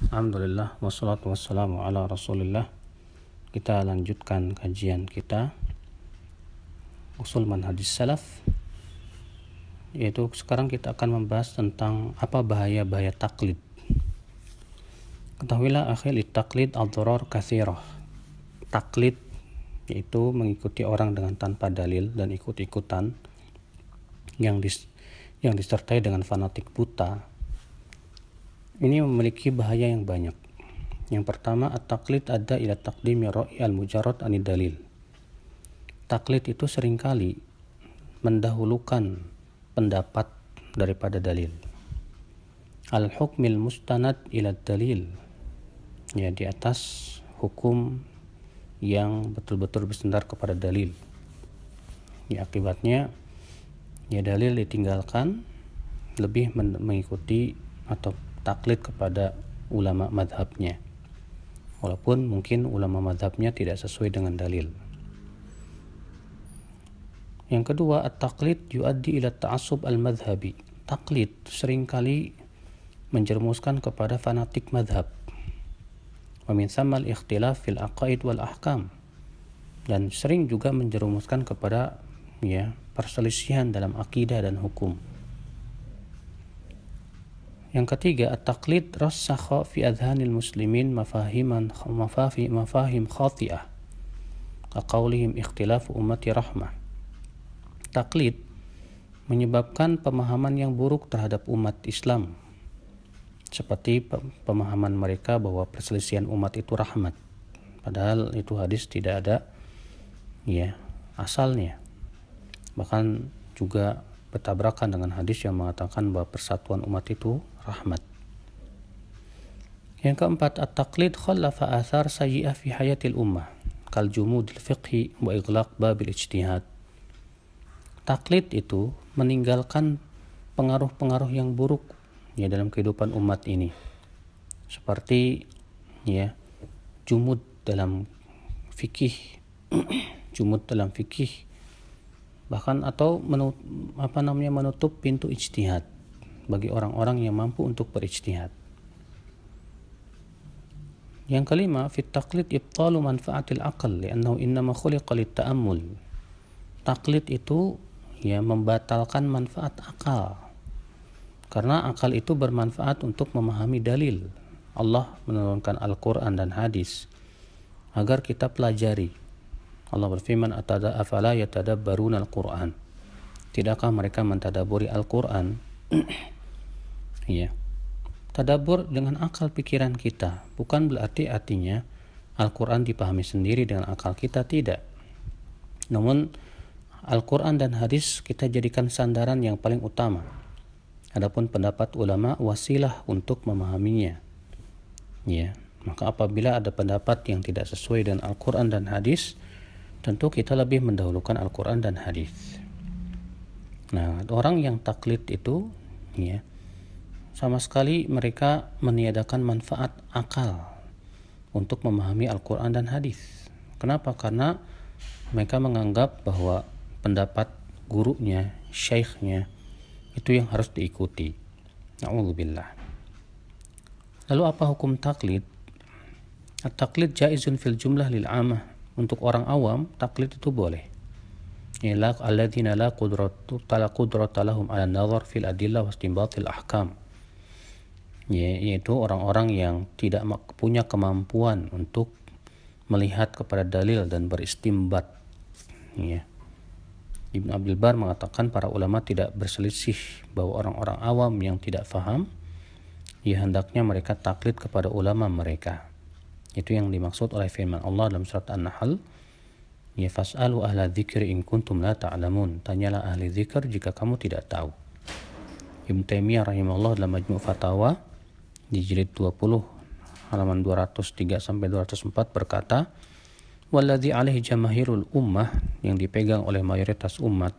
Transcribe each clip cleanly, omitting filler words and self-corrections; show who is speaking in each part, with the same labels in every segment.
Speaker 1: Alhamdulillah, wassalatu wassalamu ala rasulillah. Kita lanjutkan kajian kita usul manhajis salaf, yaitu sekarang kita akan membahas tentang apa bahaya-bahaya taklid. Ketahuilah akhil taklid ad-dharar katsirah. Taklid yaitu mengikuti orang dengan tanpa dalil dan ikut-ikutan yang disertai dengan fanatik buta. Ini memiliki bahaya yang banyak. Yang pertama, at-taqlid ada ila taqdimi ra'i al-mujarrad anid dalil. Taklid itu seringkali mendahulukan pendapat daripada dalil. Al-hukmil mustanad ila dalil, ya, di atas hukum yang betul-betul bersandar kepada dalil. Ya, akibatnya ya dalil ditinggalkan, lebih mengikuti atau taklid kepada ulama madhabnya, walaupun mungkin ulama madhabnya tidak sesuai dengan dalil. Yang kedua, at-taqlid yuaddi ila ta'assub al-madhabi. Taklid seringkali menjerumuskan kepada fanatik madhab. Wa min thamma al-ikhtilaf fil aqaid wal ahkam, dan sering juga menjerumuskan kepada perselisihan dalam akidah dan hukum. Yang ketiga, at-taqlid rassakha fi adhanil muslimin mafahim khati'ah kaqaulihim ikhtilafu ummati rahmah. Taklid menyebabkan pemahaman yang buruk terhadap umat Islam, seperti pemahaman mereka bahwa perselisihan umat itu rahmat, padahal itu hadis tidak ada asalnya. Bahkan juga bertabrakan dengan hadis yang mengatakan bahwa persatuan umat itu rahmat. Yang keempat, at-taqlid khallafa athar sayyi'ah fi hayatil ummah kal jumudil fiqhi wa ighlaq babil ijtihad. Taklid itu meninggalkan pengaruh-pengaruh yang buruk dalam kehidupan umat ini, seperti jumud dalam fikih bahkan atau menutup pintu ijtihad bagi orang-orang yang mampu untuk berijtihad. Yang kelima, fit taqlid ibtalu manfaatil aql li'annahu innama khuliqa lit-ta'ammul. Taklid itu membatalkan manfaat akal, karena akal itu bermanfaat untuk memahami dalil. Allah menurunkan Al-Quran dan hadis agar kita pelajari. Allah berfirman, afala yatadabbaruna al-Quran. Tidakkah mereka mentadaburi Al-Quran? Tadabbur dengan akal pikiran kita, bukan berarti artinya Al-Quran dipahami sendiri dengan akal kita, tidak. Namun Al-Quran dan hadis kita jadikan sandaran yang paling utama. Adapun pendapat ulama wasilah untuk memahaminya. Maka apabila ada pendapat yang tidak sesuai dengan Al-Quran dan hadis, tentu kita lebih mendahulukan Al-Quran dan hadis. Nah, orang yang taklid itu sama sekali mereka meniadakan manfaat akal untuk memahami Al-Quran dan hadis. Kenapa? Karena mereka menganggap bahwa pendapat gurunya, syekhnya itu yang harus diikuti. Na'udzubillah. Lalu apa hukum taklid? At-taklid jaizun fil jumlah lil 'amah. Untuk orang awam, taklid itu boleh. Alladzina la qudrata lahum 'ala an-nazar fil adillah wa istinbatil ahkam. Yaitu orang-orang yang tidak punya kemampuan untuk melihat kepada dalil dan beristimbat. Ibn Abdul Bar mengatakan para ulama tidak berselisih bahwa orang-orang awam yang tidak faham, hendaknya mereka taklid kepada ulama mereka. Itu yang dimaksud oleh firman Allah dalam surat An-Nahl, fas'alu ahla dzikri in kuntum la ta'lamun. Tanyalah ahli zikr jika kamu tidak tahu. Ibn Taimiyah rahimahullah dalam Majmu' Fatawa di jilid 20 halaman 203 sampai 204 berkata, walladzi alaihi jamaahirul ummah, yang dipegang oleh mayoritas umat,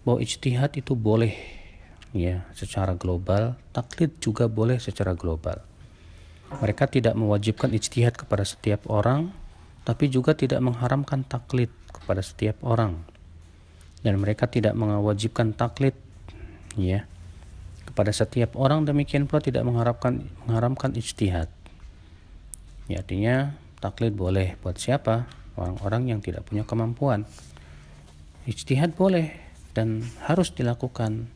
Speaker 1: bahwa ijtihad itu boleh secara global, taklid juga boleh secara global. Mereka tidak mewajibkan ijtihad kepada setiap orang, tapi juga tidak mengharamkan taklid kepada setiap orang. Dan mereka tidak mewajibkan taklid kepada setiap orang, demikian pula tidak mengharamkan ijtihad. Ya, artinya taklid boleh buat siapa? Orang-orang yang tidak punya kemampuan. Ijtihad boleh dan harus dilakukan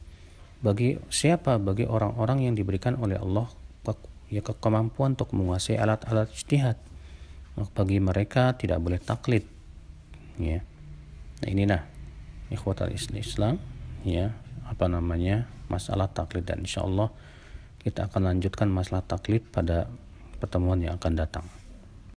Speaker 1: bagi siapa? Bagi orang-orang yang diberikan oleh Allah kemampuan untuk menguasai alat-alat ijtihad. Bagi mereka tidak boleh taklid. Ya. Nah, inilah ikhwatal Islam, ya, masalah taklid, dan insyaallah kita akan lanjutkan masalah taklid pada pertemuan yang akan datang.